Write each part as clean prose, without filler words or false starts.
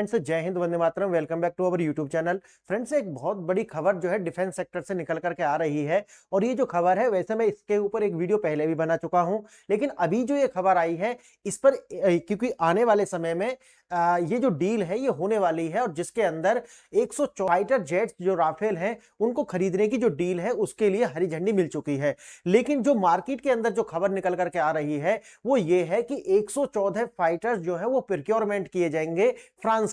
Friends, जय हिंद, वंदे मातरम। Welcome back to our YouTube channel. Friends, एक बहुत बड़ी खबर जो है डिफेंस सेक्टर से निकल करके आ रही है। और ये जो खबर है, वैसे मैं इसके ऊपर एक वीडियो पहले भी बना चुका हूं, लेकिन अभी जो ये खबर आई है इस पर क्योंकि आने वाले समय में ये जो डील है ये होने वाली है, और जिसके अंदर 104 फाइटर जेट्स जो राफेल हैं उनको खरीदने की जो डील है उसके लिए हरी झंडी मिल चुकी है। लेकिन जो मार्केट के अंदर जो खबर निकल करके आ रही है वो ये है कि 114 फाइटर्स जो है वो प्रोक्योरमेंट किए जाएंगे फ्रांस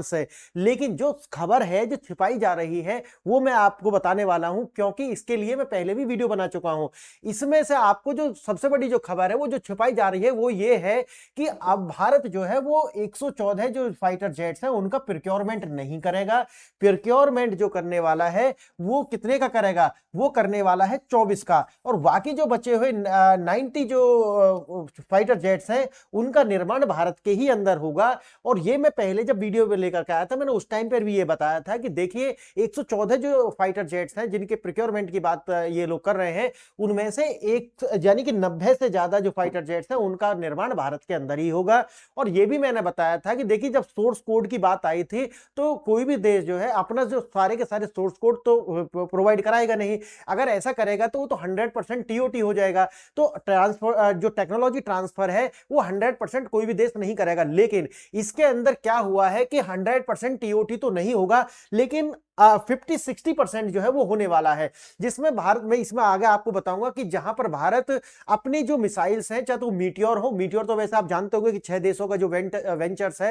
से। लेकिन जो खबर है जो छिपाई जा रही है वो मैं आपको बताने वाला हूं, क्योंकि इसके लिए मैं पहले भी वीडियो बना चुका हूं। इसमें से आपको जो सबसे बड़ी जो खबर है वो जो छिपाई जा रही है वो ये है कि अब भारत जो है वो 114 जो फाइटर जेट्स हैं उनका प्रोक्योरमेंट नहीं करेगा। प्रोक्योरमेंट जो करने वाला है वो कितने का करेगा? वो करने वाला है 24 का। और बाकी जो बचे हुए 90 जो फाइटर जेट्स हैं उनका निर्माण भारत के ही अंदर होगा। और ये मैं पहले जब वीडियो में लेकर के आया था मैंने उस टाइम पर भी ये बताया था कि देखिए 114 जो फाइटर जेट्स हैं जिनके प्रोक्योरमेंट की बात ये लोग कर रहे हैं, उनमें से एक यानी कि 90 से ज्यादा जो फाइटर जेट्स हैं उनका निर्माण भारत के अंदर ही होगा। और ये भी मैंने बताया था कि देखिए जब सोर्स कोड की बात आई थी तो कोई भी देश जो है अपना जो सारे के सारे सोर्स कोड तो प्रोवाइड कराएगा नहीं। अगर ऐसा करेगा तो वो तो 100% टीओटी हो जाएगा। तो ट्रांसफर जो टेक्नोलॉजी ट्रांसफर है वो 100% कोई भी देश नहीं करेगा। लेकिन इसके अंदर क्या हुआ है कि 100% टीओटी तो नहीं होगा, लेकिन 50-60% जो है वो होने वाला है, जिसमें भारत में इसमें आगे आपको बताऊंगा कि जहां पर भारत अपनी जो मिसाइल्स हैं, चाहे तो मीटियोर हो, मीटियोर तो वैसे आप जानते होंगे कि 6 देशों का जो वेंचर्स है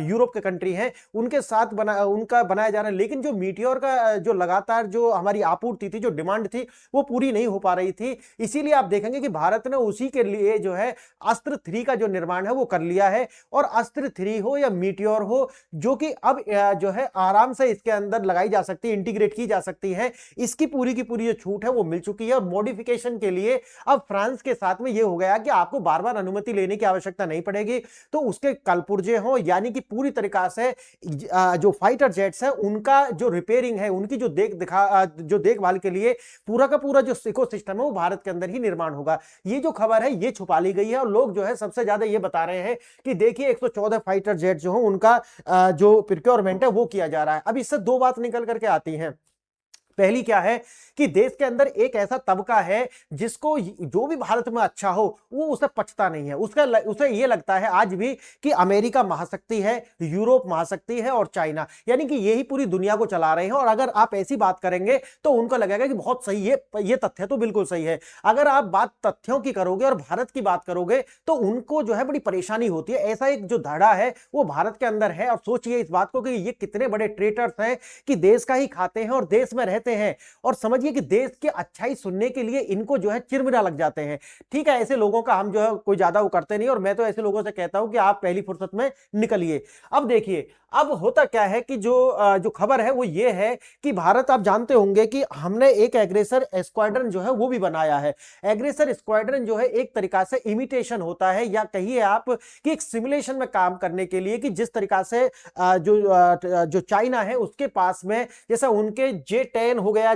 यूरोप के कंट्री हैं उनके साथ उनका बनाया जा रहा है। लेकिन जो मीटियोर का जो लगातार जो हमारी आपूर्ति थी, जो डिमांड थी, वो पूरी नहीं हो पा रही थी। इसीलिए आप देखेंगे कि भारत ने उसी के लिए जो है अस्त्र 3 का जो निर्माण है वो कर लिया है। और अस्त्र 3 हो या मीटियोर हो, जो कि अब जो है आराम से इसके अंदर लगाई जा सकती है, इंटीग्रेट की जा सकती है, इसकी पूरी की पूरी जो छूट है वो मिल चुकी है। और मॉडिफिकेशन के लिए अब फ्रांस के साथ में ये हो गया कि आपको बार बार अनुमति लेने की आवश्यकता नहीं पड़ेगी। तो उसके कलपुर्जे हो, यानी कि पूरी तरीका से जो फाइटर जेट्स है उनका जो रिपेयरिंग है, उनकी जो देखभाल के लिए पूरा का पूरा जो इकोसिस्टम है वो भारत के अंदर ही निर्माण होगा। ये जो खबर है ये छुपा ली गई है, और लोग जो है सबसे ज्यादा ये बता रहे हैं कि देखिए 114 फाइटर जेट जो हो उनका जो प्रोक्योरमेंट है वो किया जा रहा है। अब इससे दो बात निकल करके आती हैं। पहली क्या है कि देश के अंदर एक ऐसा तबका है जिसको जो भी भारत में अच्छा हो वो उसे पचता नहीं है। उसे ये लगता है आज भी कि अमेरिका महाशक्ति है, यूरोप महाशक्ति है और चाइना, यानी कि यही पूरी दुनिया को चला रहे हैं। और अगर आप ऐसी बात करेंगे तो उनको लगेगा कि बहुत सही है, ये तथ्य तो बिल्कुल सही है। अगर आप बात तथ्यों की करोगे और भारत की बात करोगे तो उनको जो है बड़ी परेशानी होती है। ऐसा एक जो धड़ा है वो भारत के अंदर है। और सोचिए इस बात को कि ये कितने बड़े ट्रेटर्स हैं कि देश का ही खाते हैं और देश में रहते हैं। और समझिए कि देश की अच्छाई सुनने के लिए इनको जो है चिरमिरा लग जाते हैं। ठीक है, ऐसे लोगों का हम जो है कोई ज्यादा वो करते नहीं, और मैं तो ऐसे लोगों से कहता हूं कि आप पहली फुर्सत में निकलिए। अब देखिए अब होता क्या है कि जो खबर है वो ये है कि भारत, आप जानते होंगे कि हमने एक एग्रेसर स्क्वाड्रन जो है वो भी बनाया है। एग्रेसर स्क्वाड्रन जो है एक तरीका से इमिटेशन होता है, या कहिए आप कि एक सिमुलेशन में काम करने के लिए कि जिस तरीका से जो चाइना है उसके पास में, जैसे उनके J-10 हो गया,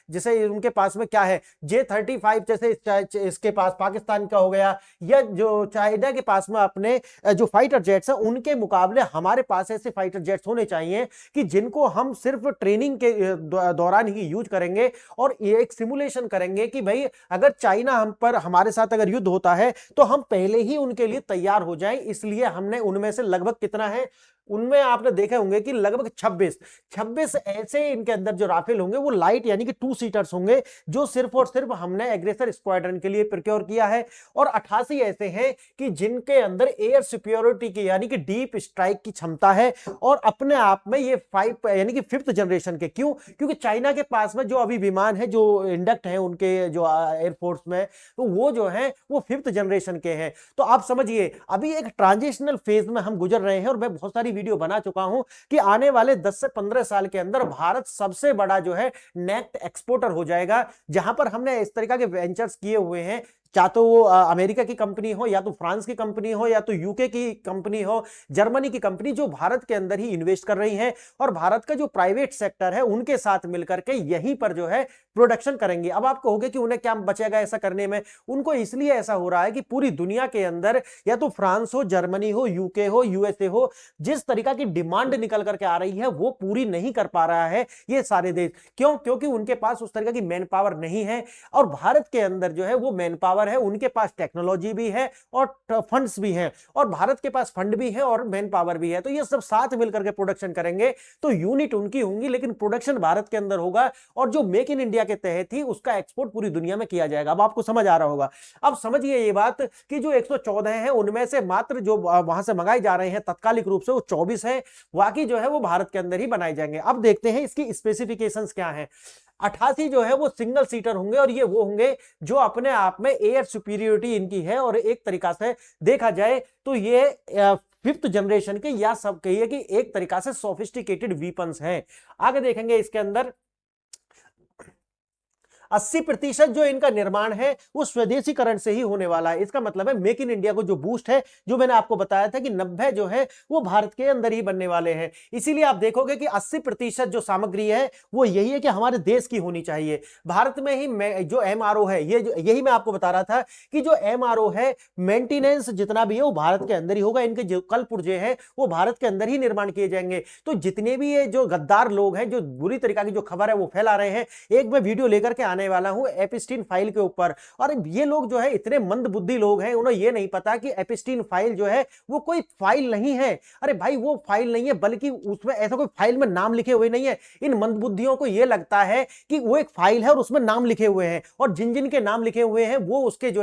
जैसे उनके पास में क्या है J-35, जैसे इसके पास पाकिस्तान का हो गया, या जो चाइना के पास में अपने जो फाइटर जेट्स हैं उनके मुकाबले हमारे पास ऐसे फाइटर जेट्स होने चाहिए कि जिनको हम सिर्फ ट्रेनिंग के दौरान ही यूज करेंगे और ये एक सिमुलेशन करेंगे कि भाई अगर चाइना हम पर हमारे साथ अगर युद्ध होता है तो हम पहले ही उनके लिए तैयार हो जाएं। इसलिए हमने उनमें से लगभग कितना है, उनमें आपने देखे होंगे कि लगभग 26 ऐसे इनके अंदर जो राफेल होंगे वो लाइट यानी कि 2 सीटर्स होंगे, जो सिर्फ और सिर्फ हमने एग्रेसर स्क्वाड्रन के लिए प्रोक्योर किया है। और 88 ऐसे हैं कि जिनके अंदर एयर सुपीरियरिटी की यानी कि डीप स्ट्राइक की क्षमता है। और अपने आप में ये 5 यानी कि 5th जनरेशन के, क्यों? क्योंकि चाइना के पास में जो अभी विमान है, जो इंडक्ट है उनके जो एयरफोर्स में, तो वो जो है वो 5th जनरेशन के हैं। तो आप समझिए अभी एक ट्रांजिशनल फेज में हम गुजर रहे हैं। और मैं बहुत सारी वीडियो बना चुका हूं कि आने वाले 10 से 15 साल के अंदर भारत सबसे बड़ा जो है नेट एक्सपोर्टर हो जाएगा, जहां पर हमने इस तरीका के वेंचर्स किए हुए हैं। चाहे तो वो अमेरिका की कंपनी हो, या तो फ्रांस की कंपनी हो, या तो यूके की कंपनी हो, जर्मनी की कंपनी, जो भारत के अंदर ही इन्वेस्ट कर रही है और भारत का जो प्राइवेट सेक्टर है उनके साथ मिलकर के यहीं पर जो है प्रोडक्शन करेंगे। अब आप कहोगे कि उन्हें क्या बचेगा ऐसा करने में, उनको इसलिए ऐसा हो रहा है कि पूरी दुनिया के अंदर या तो फ्रांस हो, जर्मनी हो, यूके हो, यूएसए हो, जिस तरीका की डिमांड निकल करके आ रही है वो पूरी नहीं कर पा रहा है ये सारे देश। क्यों? क्योंकि उनके पास उस तरीका की मैन पावर नहीं है, और भारत के अंदर जो है वो मैन पावर है, उनके पास टेक्नोलॉजी भी है और फंड्स भी हैं, और भारत के पास फंड भी है और मैन पावर भी है। तो ये सब साथ मिलकर के प्रोडक्शन करेंगे तो यूनिट उनकी होंगी, लेकिन प्रोडक्शन भारत के अंदर होगा, और जो मेक इन इंडिया के तहत ही उसका एक्सपोर्ट पूरी दुनिया में किया जाएगा। अब आपको समझ आ रहा होगा। अब समझिए ये बात कि जो 114 है उनमें से मात्र जो वहां से मंगाए जा रहे हैं तत्कालिक रूप से वो 24 है, बाकी जो है वो भारत के अंदर ही बनाए जाएंगे। अब देखते हैं इसकी स्पेसिफिकेशंस क्या हैं। 88 जो है वो सिंगल सीटर होंगे, और ये वो होंगे जो अपने आप में एयर सुपीरियोरिटी इनकी है, और एक तरीका से देखा जाए तो ये 5th जनरेशन के, या सब कहिए कि एक तरीका से सोफिस्टिकेटेड वीपन्स हैं। आगे देखेंगे इसके अंदर 80% जो इनका निर्माण है वो स्वदेशीकरण से ही होने वाला है। इसका मतलब है मेक इन इंडिया को जो बूस्ट है, जो मैंने आपको बताया था कि 90 जो है वो भारत के अंदर ही बनने वाले हैं। इसीलिए आप देखोगे कि 80% जो सामग्री है वो यही है कि हमारे देश की होनी चाहिए। भारत में ही जो एमआरओ है, यही मैं आपको बता रहा था कि जो एमआरओ है, मेंटेनेंस जितना भी है वो भारत के अंदर ही होगा। इनके जो कल पुर्जे हैं वो भारत के अंदर ही निर्माण किए जाएंगे। तो जितने भी ये जो गद्दार लोग हैं जो बुरी तरीका की जो खबर है वो फैला रहे हैं, एक मैं वीडियो लेकर के आने वाला हूं एपिस्टीन फाइल के ऊपर। और ये लोग जो है इतने मंद बुद्धि लोग हैं, उन्हें ये नहीं पता कि एपिस्टीन फाइल जो है वो कोई फाइल नहीं है। अरे भाई वो फाइल नहीं है, बल्कि उसमें ऐसा कोई फाइल में नाम लिखे हुए नहीं है। इन मंद बुद्धियों को ये लगता है कि वो एक फाइल है और उसमें नाम लिखे हुए हैं, और जिन जिन के नाम लिखे हुए हैं वो उसके जो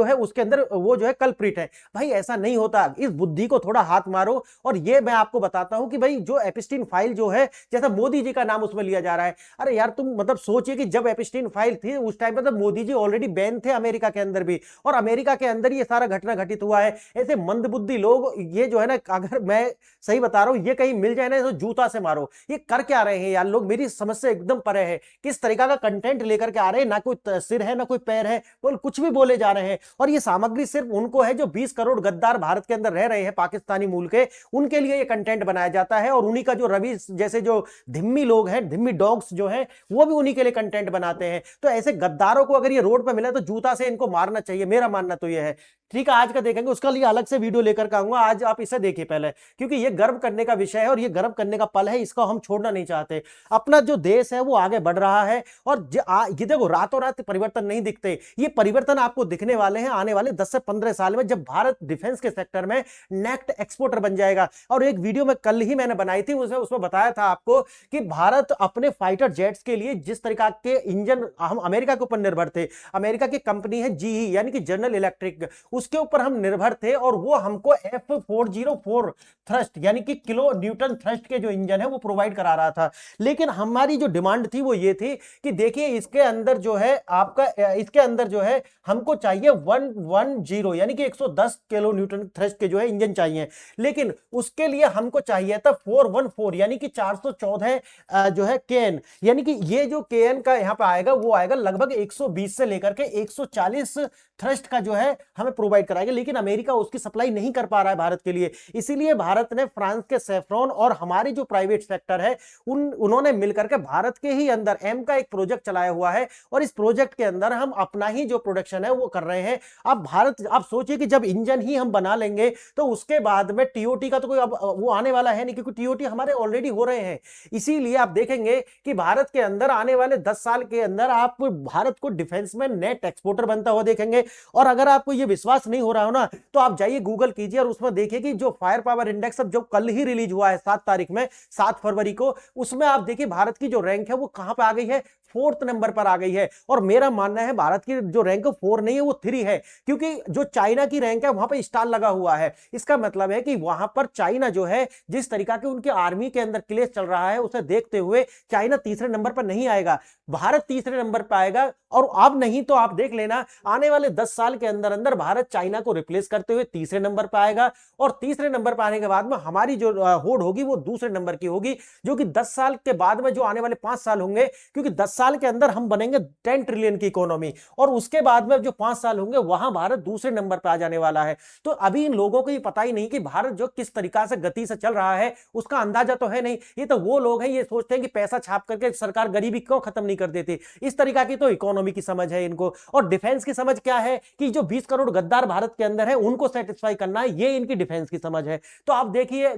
है उसके अंदर वो जो है कल्प्रिट है। भाई ऐसा नहीं होता, इस बुद्धि को थोड़ा हाथ मारो। और ये मैं आपको बताता हूं कि भाई जो एपिस्टीन फाइल जो है, जैसा मोदी जी का नाम उसमें लिया जा रहा है, अरे यार तुम मतलब सोचिए कि जब एपिस्टीन फाइल थी उस टाइम पर तो मोदी जी ऑलरेडी बैन थे अमेरिका के अंदर भी, और अमेरिका के अंदर ये सारा घटना घटित हुआ है। ऐसे मंदबुद्धि लोग ये जो है ना, अगर मैं सही बता रहा हूं, ये कहीं मिल जाए ना तो जूता से मारो। ये कर क्या रहे हैं यार लोग, मेरी समझ से एकदम परे है। किस तरीका का कंटेंट लेकर के आ रहे हैं, ना कोई सिर है ना कोई पैर है, बोल कुछ भी बोले जा रहे हैं। और ये सामग्री सिर्फ उनको है जो 20 करोड़ गद्दार भारत के अंदर रह रहे हैं पाकिस्तानी मूल के, उनके लिए ये कंटेंट बनाया जाता है। और उन्हीं का जो रवि जैसे जो धिम्मी लोग हैं, धिम्मी डॉग्स जो हैं, वो भी उन्हीं के लिए कंटेंट बनाते हैं। तो ऐसे गद्दारों को अगर ये रोड पर मिला तो जूता से इनको मारना चाहिए, मेरा मानना तो ये है। ठीक है, आज का देखेंगे, उसका लिए अलग से वीडियो लेकर आऊंगा। आज आप इसे देखिए पहले, क्योंकि ये गर्व करने का विषय है और ये गर्व करने का पल है, इसको हम छोड़ना नहीं चाहते। अपना जो देश है वो आगे बढ़ रहा है, और ये देखो रातों रात परिवर्तन नहीं दिखते, ये परिवर्तन आपको दिखने वाले हैं आने वाले 10 से 15 साल में, जब भारत डिफेंस के सेक्टर में नेक्स्ट एक्सपोर्टर बन जाएगा। और एक वीडियो में कल ही मैंने बनाई थी, उसमें बताया था आपको कि भारत अपने फाइटर जेट्स के लिए जिस तरीका के इंजन, हम अमेरिका के ऊपर निर्भर थे, अमेरिका की कंपनी है जीई यानी कि जनरल इलेक्ट्रिक, उसके ऊपर हम निर्भर थे, और वो हमको F404 थ्रस्ट यानी कि किलो न्यूटन थ्रस्ट के जो इंजन है वो प्रोवाइड करा रहा था। लेकिन हमारी जो डिमांड थी वो ये थी कि देखिए इसके अंदर जो है आपका, इसके अंदर जो है हमको चाहिए 110 यानी कि 110 किलो न्यूटन थ्रस्ट के जो है इंजन चाहिए, लेकिन उसके लिए हमको चाहिए था 414 यानी कि 414 जो है केएन, यानी कि ये जो केएन का यहां पे आएगा वो आएगा लगभग 120 से लेकर के 140 थ्रस्ट का जो है हमें प्रोवाइड कराएगा। लेकिन अमेरिका उसकी सप्लाई नहीं कर पा रहा है भारत के लिए, इसीलिए भारत ने फ्रांस के सेफ्रॉन और हमारी जो प्राइवेट सेक्टर है उन्होंने मिलकर के भारत के ही अंदर एम का एक प्रोजेक्ट चलाया हुआ है, और इस प्रोजेक्ट के अंदर हम अपना ही जो प्रोडक्शन है वो कर रहे हैं। अब भारत, आप सोचिए कि जब इंजन ही हम बना लेंगे तो उसके बाद में टीओटी का तो कोई अब वो आने वाला है नहीं, क्योंकि टीओटी हमारे ऑलरेडी हो रहे हैं। इसीलिए आप देखेंगे कि भारत के अंदर आने वाले 10 साल के अंदर आप भारत को डिफेंस में नेट एक्सपोर्टर बनता हुआ देखेंगे। और अगर आपको यह विश्वास नहीं हो रहा हो ना, तो आप जाइए गूगल कीजिए और उसमें देखिए कि जो फायर पावर इंडेक्स अब जो कल ही रिलीज हुआ है 7 तारीख में, 7 फरवरी को, उसमें आप देखिए भारत की जो रैंक है वो कहां पे आ गई है, 4th नंबर पर आ गई है। और मेरा मानना है भारत की जो रैंक 4 नहीं है वो 3 है, क्योंकि जो चाइना की रैंक है वहां पर स्टार लगा हुआ है। इसका मतलब है कि वहां पर चाइना जो है, जिस तरीका के उनके आर्मी के अंदर क्लेश चल रहा है उसे देखते हुए चाइना तीसरे नंबर पर नहीं आएगा, भारत तीसरे नंबर पर आएगा। और अब नहीं तो आप देख लेना आने वाले 10 साल के अंदर अंदर भारत चाइना को रिप्लेस करते हुए तीसरे नंबर पर आएगा, और तीसरे नंबर पर आने के बाद में हमारी जो होड़ होगी वो दूसरे नंबर की होगी, जो कि 10 साल के बाद में जो आने वाले 5 साल होंगे, क्योंकि 10 साल के अंदर हम बनेंगे 10 ट्रिलियन की इकोनॉमी, और उसके बाद में जो 5 साल होंगे वहां भारत दूसरे नंबर पर आ जाने वाला है। तो अभी इन लोगों को ये पता ही नहीं कि भारत जो किस तरीका से गति से चल रहा है उसका अंदाजा तो है नहीं। ये तो वो लोग हैं, ये सोचते हैं कि पैसा छाप करके सरकार गरीबी क्यों खत्म नहीं कर देती। इस तरीका की तो इकोनॉमी की समझ है इनको। और डिफेंस की समझ क्या है कि जो 20 करोड़ गद्दार भारत के अंदर है उनको सेटिस्फाई करना है, ये इनकी डिफेंस की समझ है। तो आप देखिए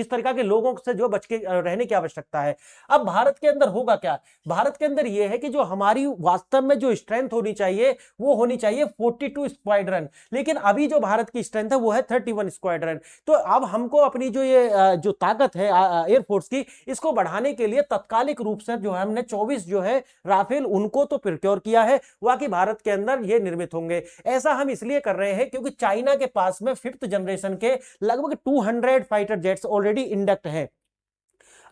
इस तरीका के लोगों से जो बच के रहने की आवश्यकता है। अब भारत के अंदर होगा क्या? भारत के अंदर यह है कि जो हमारी वास्तव में जो स्ट्रेंथ होनी चाहिए वो होनी चाहिए 42 स्क्वाड्रन, लेकिन अभी जो भारत की स्ट्रेंथ है वो है 31 स्क्वाड्रन। तो अब हमको अपनी जो ये जो ताकत है एयरफोर्स की, इसको बढ़ाने के लिए तत्कालिक रूप से जो है हमने 24 जो है राफेल उनको तो प्रोक्योर किया है, बाकी भारत के अंदर ये निर्मित होंगे। ऐसा हम इसलिए कर रहे हैं क्योंकि चाइना के पास में 5th जनरेशन के लगभग 200 फाइटर जेट्स ऑलरेडी इंडक्ट हैं।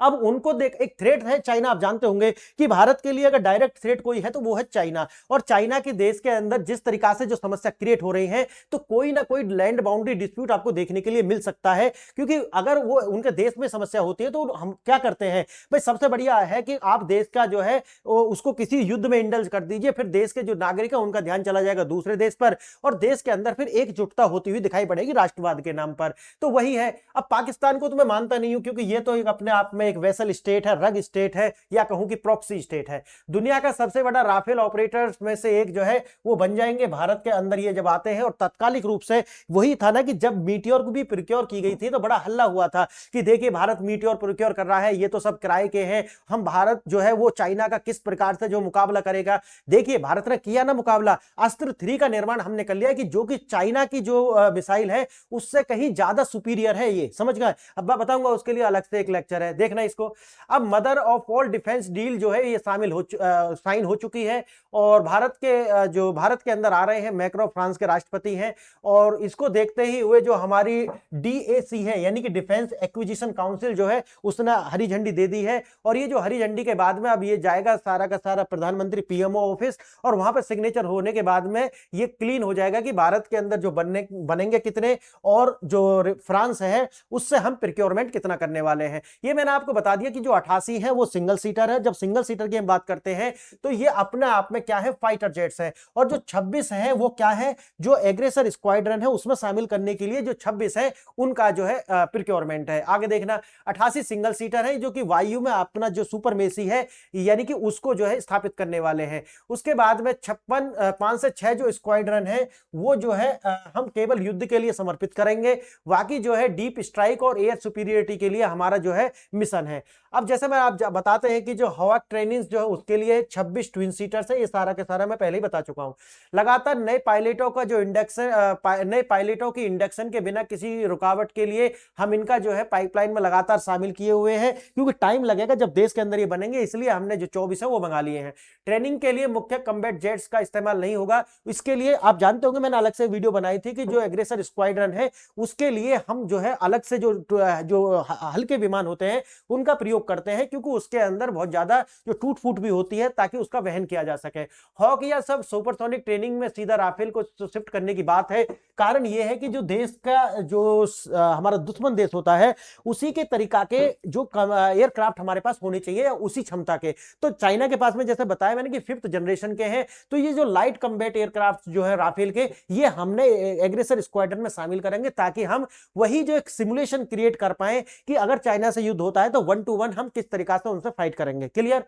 अब उनको देख, एक थ्रेट है चाइना, आप जानते होंगे कि भारत के लिए अगर डायरेक्ट थ्रेट कोई है तो वो है चाइना। और चाइना के देश के अंदर जिस तरीका से जो समस्या क्रिएट हो रही है, तो कोई ना कोई लैंड बाउंड्री डिस्प्यूट आपको देखने के लिए मिल सकता है। क्योंकि अगर वो उनके देश में समस्या होती है तो हम क्या करते हैं भाई, सबसे बढ़िया है कि आप देश का जो है उसको किसी युद्ध में इंडल्ज कर दीजिए, फिर देश के जो नागरिक है उनका ध्यान चला जाएगा दूसरे देश पर, और देश के अंदर फिर एकजुटता होती हुई दिखाई पड़ेगी राष्ट्रवाद के नाम पर। तो वही है। अब पाकिस्तान को तो मैं मानता नहीं हूं, क्योंकि ये तो एक अपने आप में एक वेसल स्टेट है, रग स्टेट है, या कहूं कि प्रॉक्सी स्टेट है। दुनिया का सबसे बड़ा राफेल ऑपरेटर्स में से एक जो है वो बन जाएंगे भारत के अंदर ये जब आते हैं। और तात्कालिक रूप से वही था ना कि जब मीटियोर को भी प्रोक्योर की गई थी तो बड़ा हल्ला हुआ था कि देखिए भारत मीटियोर प्रोक्योर कर रहा है, ये तो सब किराए के हैं, हम भारत जो है वो चाइना का किस प्रकार से जो मुकाबला करेगा। देखिए भारत ने किया ना मुकाबला, अस्त्र 3 का निर्माण हमने कर लिया कि जो कि चाइना की जो मिसाइल है उससे कहीं ज्यादा सुपीरियर है, ये समझ गए। अब मैं बताऊंगा उसके लिए अलग से एक लेक्चर है, देखना इसको। अब mother of all defence deal जो है ये साइन हो चुकी है, और भारत के जो भारत के अंदर आ रहे हैं मैक्रो, फ्रांस के राष्ट्रपति हैं, और इसको देखते ही हुए जो हमारी DAC है यानी कि डिफेंस एक्विजिशन काउंसिल जो है उसने हरी झंडी दे दी है। और ये जो हरी झंडी के बाद में अब ये जाएगा सारा का सारा प्रधानमंत्री PMO ऑफिस, और वहां पर सिग्नेचर होने के बाद में ये क्लीन हो जाएगा कि भारत के अंदर जो बनेंगे कितने, और जो फ्रांस है उससे हम प्रोक्योरमेंट कितना करने वाले हैं। ये मैंने आपको बता दिया कि जो 88 है वो सिंगल सीटर है। जब सिंगल सीटर की हम बात करते हैं तो ये अपने आप में क्या है, फाइटर जेट्स है। और जो 26 है वो क्या है, जो एग्रेसर स्क्वाड्रन है उसमें शामिल करने के लिए जो 26 है उनका जो है प्रोक्योरमेंट है। आगे देखना, 88 सिंगल सीटर है जो कि वायु में अपना जो सुपरमेसी है यानी कि उसको जो है स्थापित करने वाले हैं। उसके बाद में 5 से 6 जो स्क्वाड्रन है वो जो है हम केवल युद्ध के लिए समर्पित करेंगे, बाकी जो है डीप स्ट्राइक और एयर सुपीरियरिटी के लिए हमारा जो है मिशन है। अब जैसे मैं आप बताते हैं कि जो हवा ट्रेनिंग जो है उसके लिए 26 ट्विन सीटर्स है, ये सारा के सारा मैं पहले ही बता चुका हूं। लगातार नए पायलटों का जो इंडक्शन, नए पायलटों की इंडक्शन के बिना किसी रुकावट के लिए हम इनका जो है पाइपलाइन में लगातार शामिल किए हुए हैं, क्योंकि टाइम लगेगा जब देश के अंदर ये बनेंगे, इसलिए हमने जो 24 है वो मंगा लिए हैं। ट्रेनिंग के लिए मुख्य कम्बैट जेट्स का इस्तेमाल नहीं होगा। इसके लिए आप जानते होंगे मैंने अलग से वीडियो बनाई थी कि जो एग्रेसर स्क्वाड्रन है उसके लिए हम जो है अलग से जो हल्के विमान होते हैं उनका प्रयोग करते हैं, क्योंकि उसके अंदर बहुत ज्यादा जो टूट फूट भी होती है ताकि उसका वहन किया जा सके। हॉक या सब सुपरसोनिक ट्रेनिंग में सीधा राफेल को शिफ्ट करने की बात है। कारण यह है कि जो देश का जो हमारा दुश्मन देश होता है उसी के तरीका के जो एयरक्राफ्ट हमारे पास होने चाहिए, उसी क्षमता के। तो चाइना के पास में जैसे बताया मैंने कि 5th जनरेशन के हैं, तो ये जो लाइट कम्बैट एयरक्राफ्ट जो है राफेल के, ये हमने एग्रेसर स्क्वाड्रन में शामिल करेंगे ताकि हम वही जो एक सिमुलेशन क्रिएट कर पाए कि अगर चाइना से युद्ध होता है तो 1 to 1 हम किस तरीका से उनसे फाइट करेंगे। क्लियर?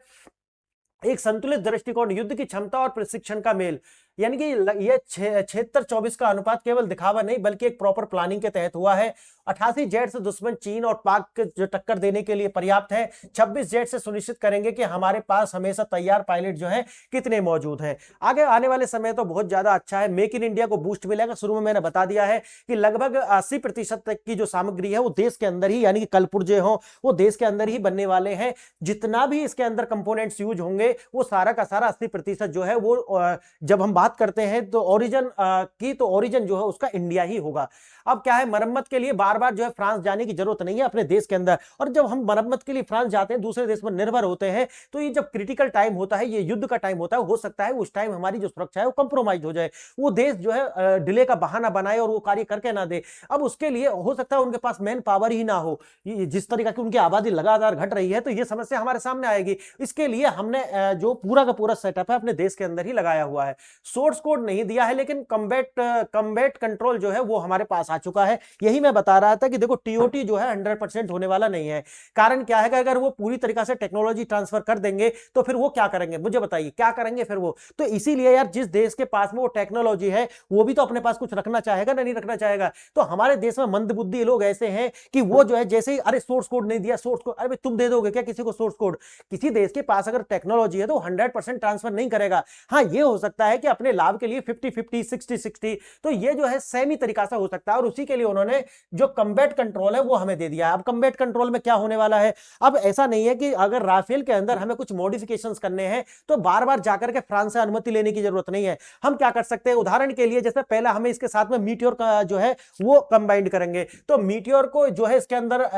एक संतुलित दृष्टिकोण, युद्ध की क्षमता और प्रशिक्षण का मेल, यानी कि ये 76-24 का अनुपात केवल दिखावा नहीं बल्कि एक प्रॉपर प्लानिंग के तहत हुआ है। 88 जेट से दुश्मन चीन और पाक के जो टक्कर देने के लिए पर्याप्त है। 26 जेट से सुनिश्चित करेंगे कि हमारे पास हमेशा तैयार पायलट जो है कितने मौजूद हैं। आगे आने वाले समय तो बहुत ज्यादा अच्छा है, मेक इन इंडिया को बूस्ट मिलेगा। शुरू में मैंने बता दिया है कि लगभग 80% तक की जो सामग्री है वो देश के अंदर ही, यानी कि कलपुर्जे हो वो देश के अंदर ही बनने वाले हैं। जितना भी इसके अंदर कंपोनेंट्स यूज होंगे वो सारा का सारा 80% जो है वो जब हम बात करते हैं तो ओरिजिन की, तो ओरिजिन जो है उसका इंडिया ही होगा। अब क्या है, मरम्मत के लिए बार बार जो है फ्रांस जाने की जरूरत नहीं है अपने देश के अंदर, और जब हम मरम्मत के लिए फ्रांस जाते हैं, दूसरे देश पर निर्भर होते हैं, तो ये जब क्रिटिकल टाइम होता है, ये युद्ध का टाइम होता है, हो सकता है उस टाइम हमारी जो सुरक्षा है वो कंप्रोमाइज हो जाए, वो देश जो है डिले का बहाना बनाए और वो कार्य करके ना दे। अब उसके लिए हो सकता है उनके पास मैन पावर ही ना हो, जिस तरीके की उनकी आबादी लगातार घट रही है, तो ये समस्या हमारे सामने आएगी। इसके लिए हमने जो पूरा का पूरा सेटअप है अपने देश के अंदर ही लगाया हुआ है। सोर्स कोड नहीं दिया है, लेकिन कम्बैट कंट्रोल जो है वो हमारे पास आ चुका है। यही मैं बता रहा था कि देखो टीओटी जो है 100% होने वाला नहीं है। कारण क्या है कि अगर वो पूरी तरीके से टेक्नोलॉजी ट्रांसफर कर देंगे तो फिर वो क्या करेंगे, मुझे बताइए क्या करेंगे फिर वो। तो इसीलिए यार, जिस देश के पास में वो टेक्नोलॉजी है वो भी तो अपने पास कुछ रखना चाहेगा ना, नहीं रखना चाहेगा। तो हमारे देश में मंदबुद्धि लोग ऐसे हैं कि वो जो है जैसे ही अरे सोर्स कोड नहीं दिया, सोर्स कोड, अरे तुम दे दोगे क्या किसी को सोर्स कोड? किसी देश के पास अगर टेक्नोलॉजी है तो 100% ट्रांसफर नहीं करेगा। हाँ, ये हो सकता है कि अपने लाभ के लिए 50-50, 60-60, तो ये जो है सेमी तरीका से हो सकता है, और उसी के लिए उन्होंने जो कम्बैट कंट्रोल है वो हमें दे दिया है। अब कम्बैट कंट्रोल में क्या होने वाला है, अब ऐसा नहीं है कि अगर राफेल के अंदर हमें कुछ मॉडिफिकेशंस करने हैं तो बार बार जाकर के फ्रांस से अनुमति लेने की जरूरत नहीं है। हम क्या कर सकते हैं, उदाहरण के लिए जैसे पहला हमें इसके साथ में मीटियोर का जो है वो कंबाइंड करेंगे, तो मीटियोर को जो है इसके अंदर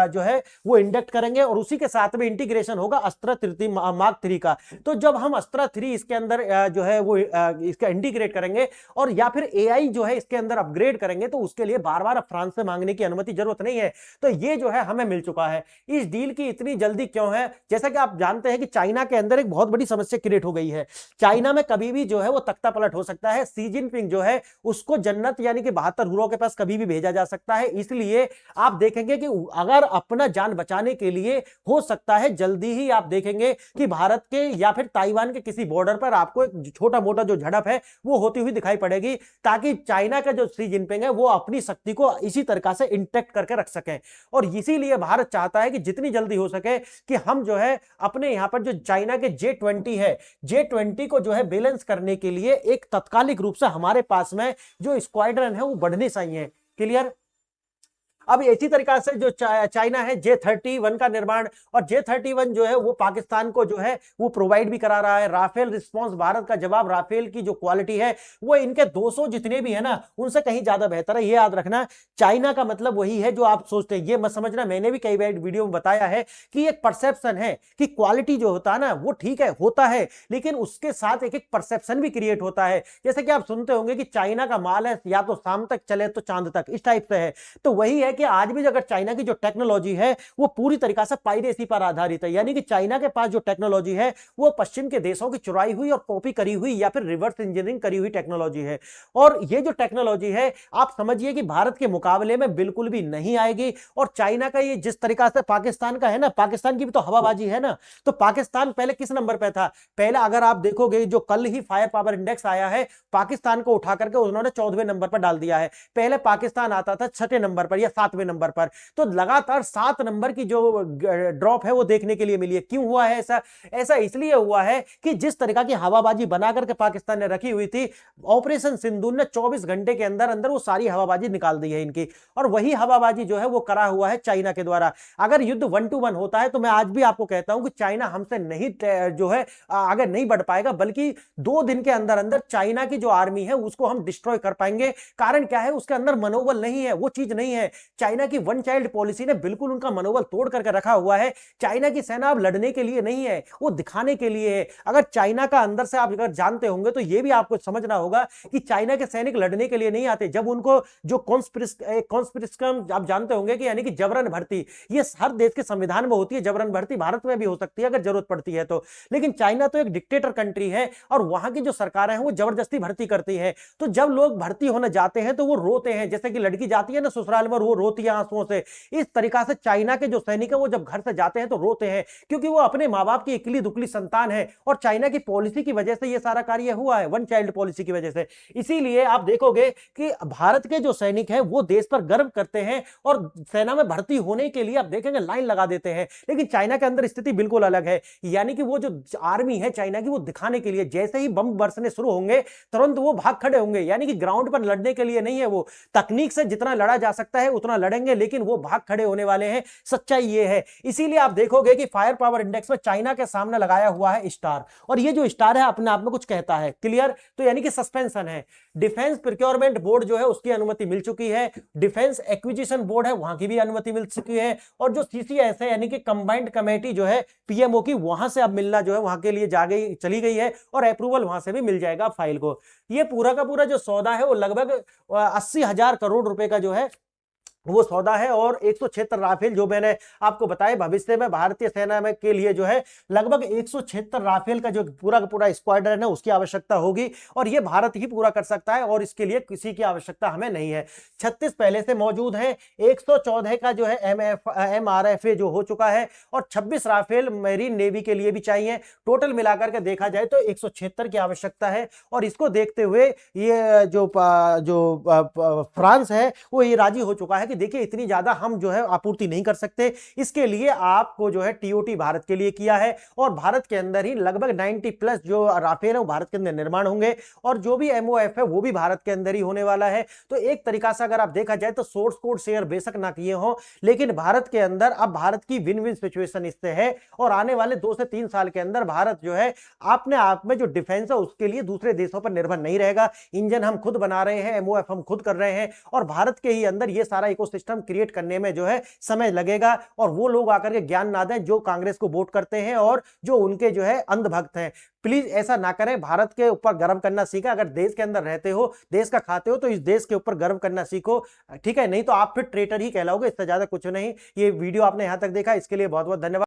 जो है वो इंडक्ट करेंगे, और उसी के साथ में इंटीग्रेशन होगा अस्त्रा 3 मार्क 3 का। तो जब हम अस्त्रा 3 इसके अंदर जो है वो इसका इंटीग्रेट करेंगे और या फिर एआई जो है इसके अंदर अपग्रेड करेंगे, तो उसके लिए बार बार फ्रांस से मांगने की अनुमति जरूरत नहीं है। तो ये जो है हमें मिल चुका है। इस डील की इतनी जल्दी क्यों है, जैसा कि आप जानते हैं कि चाइना के अंदर एक बहुत बड़ी समस्या क्रिएट हो गई है। चाइना में कभी भी जो है वो तख्ता पलट हो सकता है। शी जिनपिंग जो है उसको जन्नत यानी कि 72 हुरों के पास कभी भी भेजा जा सकता है। इसलिए आप देखेंगे कि अगर अपना जान बचाने के लिए हो सकता है जल्दी ही आप देखेंगे कि भारत के या फिर ताइवान के किसी बॉर्डर पर आपको एक छोटा मोटा जो झड़प है वो होती हुई दिखाई पड़ेगी, ताकि चाइना का जो शी जिनपिंग है वो अपनी शक्ति को इसी तरह से इंटैक्ट करके रख सकें। और इसीलिए भारत चाहता है कि जितनी जल्दी हो सके कि हम जो है अपने यहां पर जो चाइना के J20 है, J20 को जो है बैलेंस करने के लिए एक तात्कालिक रूप से हमारे पास में जो स्क्वाड्रन है वो बढ़ने चाहिए। क्लियर? अब इसी तरीका से जो चाइना है J31 का निर्माण, और J31 जो है वो पाकिस्तान को जो है वो प्रोवाइड भी करा रहा है। राफेल रिस्पांस, भारत का जवाब, राफेल की जो क्वालिटी है वो इनके 200 जितने भी है ना उनसे कहीं ज्यादा बेहतर है। ये याद रखना, चाइना का मतलब वही है जो आप सोचते हैं, ये मत समझना। मैंने भी कई बार वीडियो में बताया है कि एक परसेप्शन है कि क्वालिटी जो होता है ना वो ठीक है, होता है, लेकिन उसके साथ एक एक परसेप्शन भी क्रिएट होता है। जैसे कि आप सुनते होंगे कि चाइना का माल है या तो शाम तक चले तो चांद तक, इस टाइप से है। तो वही है कि आज भी अगर चाइना की जो टेक्नोलॉजी है वो पूरी तरीके से पायरेसी पर आधारित है, यानी कि चाइना के पास जो टेक्नोलॉजी है वो पश्चिम के देशों की चुराई हुई और कॉपी करी हुई या फिर रिवर्स इंजीनियरिंग करी हुई टेक्नोलॉजी है। और ये जो टेक्नोलॉजी है आप समझिए कि भारत के मुकाबले में बिल्कुल भी नहीं आएगी। और चाइना का ये जिस तरीका से पाकिस्तान का है ना, पाकिस्तान की भी तो हवाबाजी है ना, तो पाकिस्तान पहले किस नंबर पे था? पहले अगर आप देखोगे जो कल ही फायर पावर इंडेक्स आया है, पाकिस्तान को उठा करके उन्होंने 14वें नंबर पर डाल दिया है। पहले पाकिस्तान आता था 6ठे नंबर पर या 7वें नंबर पर। तो लगातार 7 नंबर की जो ड्रॉप है वो देखने के लिए मिली है। क्यों हुआ है ऐसा? ऐसा इसलिए हुआ है कि जिस तरीका की हवाबाजी बना करके पाकिस्तान ने रखी हुई थी, ऑपरेशन सिंदूर ने 24 घंटे के अंदर अंदर वो सारी हवाबाजी निकाल दी है इनकी। और वही हवाबाजी जो है वो करा हुआ है चाइना के द्वारा। अगर युद्ध 1 to 1 होता है तो मैं आज भी आपको कहता हूं कि चाइना हमसे नहीं जो है आगे नहीं बढ़ पाएगा, बल्कि 2 दिन के अंदर अंदर चाइना की जो आर्मी है उसको हम डिस्ट्रॉय कर पाएंगे। कारण क्या है? उसके अंदर मनोबल नहीं है, वो चीज नहीं है। चाइना की वन चाइल्ड पॉलिसी ने बिल्कुल उनका मनोबल तोड़ करके रखा हुआ है। चाइना की सेना अब लड़ने के लिए नहीं है, वो दिखाने के लिए है। अगर चाइना का अंदर से आप अगर जानते होंगे तो ये भी आपको समझना होगा कि चाइना के सैनिक लड़ने के लिए नहीं आते। जब उनको जो कॉन्स्पिरेसिज्म आप जानते होंगे कि यानी कि जबरन भर्ती, ये हर देश के संविधान में होती है जबरन भर्ती, भारत में भी हो सकती है अगर जरूरत पड़ती है तो। लेकिन चाइना तो एक डिक्टेटर कंट्री है और वहां की जो सरकारें हैं वो जबरदस्ती भर्ती करती है। तो जब लोग भर्ती होने जाते हैं तो वो रोते हैं, जैसे कि लड़की जाती है ना ससुराल में, वो रोती है आंसुओं से। इस तरीका से चाइना के जो सैनिक है वो जब घर से जाते हैं तो रोते हैं, क्योंकि वो अपने माँ बाप की इकली दुकली संतान है। और चाइना की पॉलिसी की वजह से ये सारा कार्य हुआ है, वन चाइल्ड पॉलिसी की वजह से। इसीलिए आप देखोगे कि भारत के जो सैनिक हैं वो देश पर गर्व करते हैं और सेना में भर्ती होने के लिए आप देखेंगे लाइन लगा देते हैं। लेकिन चाइना के अंदर स्थिति बिल्कुल अलग है, यानी कि वो जो आर्मी है चाइना की वो दिखाने के लिए, जैसे ही बम बरसने शुरू होंगे तुरंत वो भाग खड़े होंगे, यानी कि ग्राउंड पर लड़ने के लिए नहीं है। वो तकनीक से जितना लड़ा जा सकता है उतना लड़ेंगे, लेकिन वो भाग खड़े होने वाले हैं। सच्चाई ये है। इसीलिए आप देखोगे कि फायर पावर इंडेक्स में चाइना के सामने लगाया हुआ है स्टार, और ये जो स्टार है अपने आप में कुछ कहता है। क्लियर? तो यानी कि सस्पेंशन है। डिफेंस प्रोक्योरमेंट बोर्ड जो है उसकी अनुमति मिल चुकी है, डिफेंस एक्विजिशन बोर्ड है वहां की भी अनुमति मिल चुकी है, और जो सीसीएस है यानी कि कंबाइंड कमेटी जो है पीएमओ की, वहां से अब मिलना जो है वहां के लिए चली गई है, और अप्रूवल वहां से भी मिल जाएगा फाइल को। ये पूरा का पूरा जो सौदा है वो लगभग 80,000 करोड़ रुपए का जो है वो सौदा है। और 176 राफेल जो मैंने आपको बताया, भविष्य में भारतीय सेना में के लिए जो है लगभग 176 राफेल का जो पूरा का पूरा स्क्वाड्रन है उसकी आवश्यकता होगी, और ये भारत ही पूरा कर सकता है, और इसके लिए किसी की आवश्यकता हमें नहीं है। 36 पहले से मौजूद है, 114 का जो है MRFA जो हो चुका है, और 26 राफेल मेरीन नेवी के लिए भी चाहिए। टोटल मिलाकर के देखा जाए तो 176 की आवश्यकता है, और इसको देखते हुए ये जो फ्रांस है वो ये राजी हो चुका है कि देखिए इतनी ज्यादा हम जो है आपूर्ति नहीं कर सकते, इसके लिए आपको जो है टीओटी भारत के लिए किया है, और भारत के अंदर ही लगभग 90 प्लस जो राफेल है वो भारत के अंदर निर्माण होंगे, और जो भी एमओएफ है वो भी भारत के अंदर ही होने वाला है। तो एक तरीका से अगर आप देखा जाए तो सोर्स कोड शेयर बेशक ना किए हो, लेकिन भारत के अंदर अब भारत की विन विन सिचुएशन इससे है, और आने वाले 2 से 3 साल के अंदर भारत जो है अपने आप में जो डिफेंस है उसके लिए दूसरे देशों पर निर्भर नहीं रहेगा। इंजन हम खुद बना रहे हैं, एमओएफ हम खुद कर रहे हैं, और भारत के ही अंदर ये सारा इकोसिस्टम क्रिएट करने में जो है समय लगेगा, और वो लोग आकर के ज्ञान ना दें जो कांग्रेस को वोट करते हैं और जो उनके जो है अंधभक्त हैं। प्लीज ऐसा ना करें, भारत के ऊपर गर्व करना सीखा। अगर देश के अंदर रहते हो, देश का खाते हो, तो इस देश के ऊपर गर्व करना सीखो, ठीक है? नहीं तो आप फिर ट्रेटर ही कहलाओगे, इससे ज्यादा कुछ नहीं। ये वीडियो आपने यहां तक देखा, इसके लिए बहुत बहुत धन्यवाद।